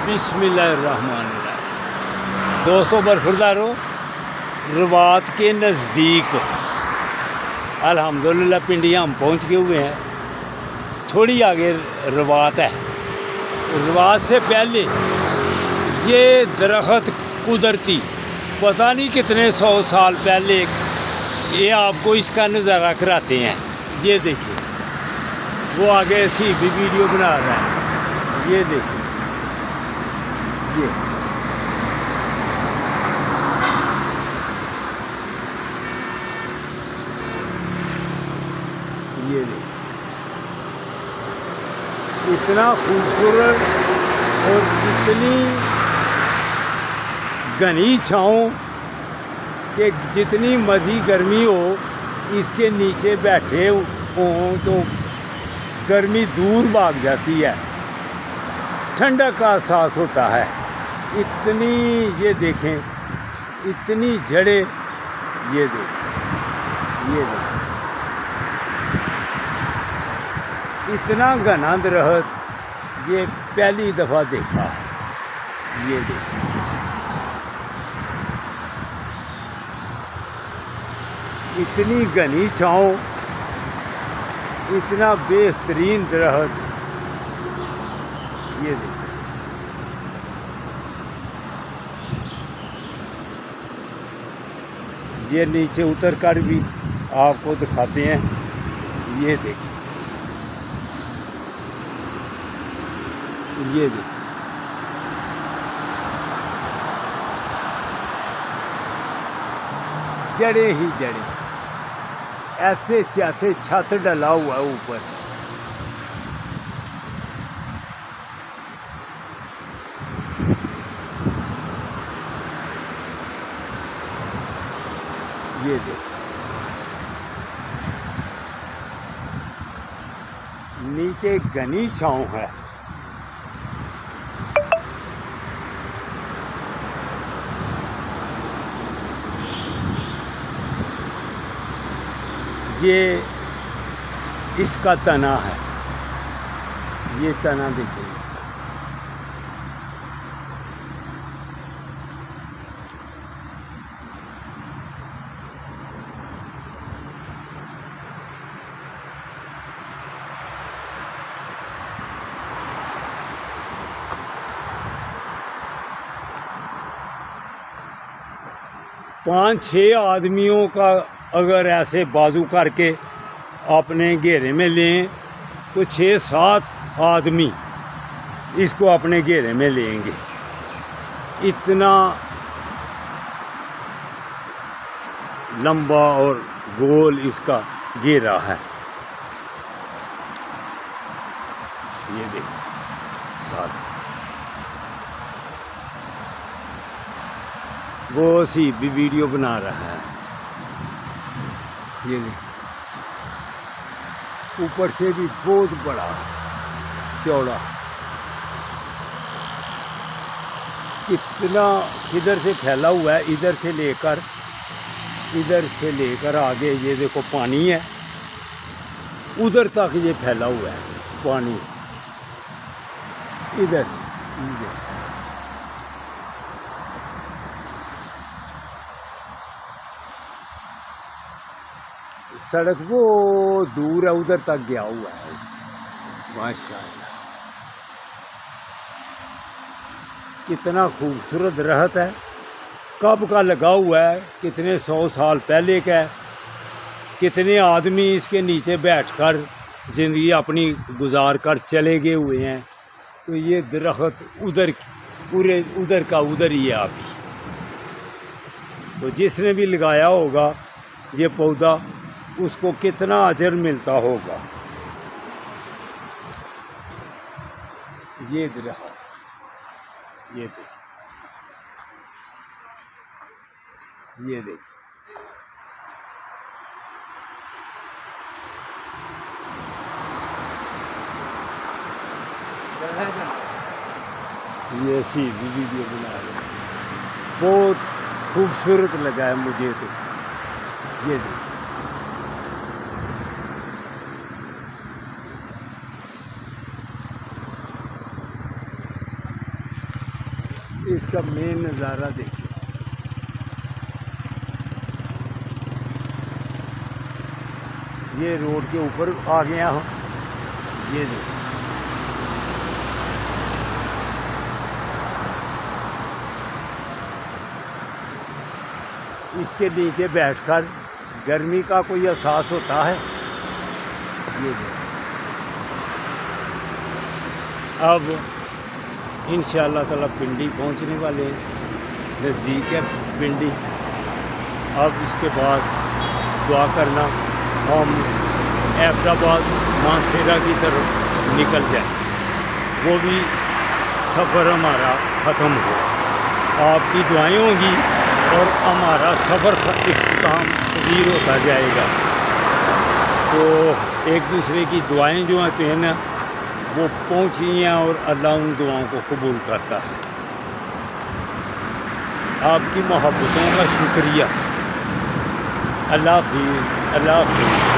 बिस्मिल्लाहिर्रहमानिर्रहीम। दोस्तों बरखुरदारो, रवात के नज़दीक अल्हम्दुलिल्लाह पिंडियाँ हम पहुँच गए हुए हैं। थोड़ी आगे रवात है। रवात से पहले ये दरख्त कुदरती पता नहीं कितने 100 साल पहले, ये आपको इसका नज़ारा कराते हैं। ये देखिए, वो आगे ऐसी भी वीडियो बना रहा है। ये देखिए, ये देखिए, इतना खूबसूरत और इतनी घनी छाँव कि जितनी मर्जी गर्मी हो, इसके नीचे बैठे हों तो गर्मी दूर भाग जाती है, ठंडक का एहसास होता है। इतनी, ये देखें, इतनी जड़ें, ये देखें, ये देखें, इतना घना दरख्त ये पहली दफ़ा देखा है। ये देखें, इतनी घनी छाँव, इतना बेहतरीन दरख्त। ये देखिए, ये नीचे उतर कर भी आपको दिखाते हैं। ये देखिए, ये देखिए, जड़ें ही जड़ें, ऐसे जैसे छत डला हुआ है ऊपर। ये देखो, नीचे घनी छाँव है। ये इसका तना है। ये तना देखिए इसका। पाँच छः आदमियों का अगर ऐसे बाजू करके अपने घेरे में लें तो 6-7 आदमी इसको अपने घेरे में लेंगे। इतना लंबा और गोल इसका घेरा है। ये देखो सारा, वो सी भी वीडियो बना रहा है। ये ऊपर से भी बहुत बड़ा चौड़ा, कितना किधर से फैला हुआ है। इधर से लेकर आगे ये देखो पानी है, उधर तक ये फैला हुआ है पानी। इधर से सड़क वो दूर है, उधर तक गया हुआ है। माशाअल्लाह, कितना खूबसूरत दरख्त है। कब का लगा हुआ है, कितने 100 साल पहले का है। कितने आदमी इसके नीचे बैठकर ज़िंदगी अपनी गुजार कर चले गए हुए हैं। तो ये दरख्त उधर पूरे उधर का उधर ही है अभी। तो जिसने भी लगाया होगा ये पौधा, उसको कितना अजर मिलता होगा। ये दरख्त, ये देखिए, ये देखिए, ये ऐसी वीडियो बना रहे, बहुत खूबसूरत लगा है मुझे तो। ये देखिए, इसका मेन नज़ारा देखिए। ये रोड के ऊपर आ गया हूँ, ये देखिए। इसके नीचे बैठकर गर्मी का कोई एहसास होता है। ये देखिए। अब इंशाअल्लाह ताला पिंडी पहुंचने वाले हैं, नज़दीक है पिंडी। अब इसके बाद दुआ करना हम हैदराबाद मानसेरा की तरफ निकल जाए, वो भी सफ़र हमारा ख़त्म हो। आपकी दुआएं होंगी और हमारा सफ़र इख्तिताम पज़ीर होता जाएगा। तो एक दूसरे की दुआएं जो आते हैं ना, वो पहुँची हैं और अल्लाह उन दुआओं को कबूल करता है। आपकी मोहब्बतों का शुक्रिया। अल्लाह हाफ़िज़, अल्लाह हाफ़िज़।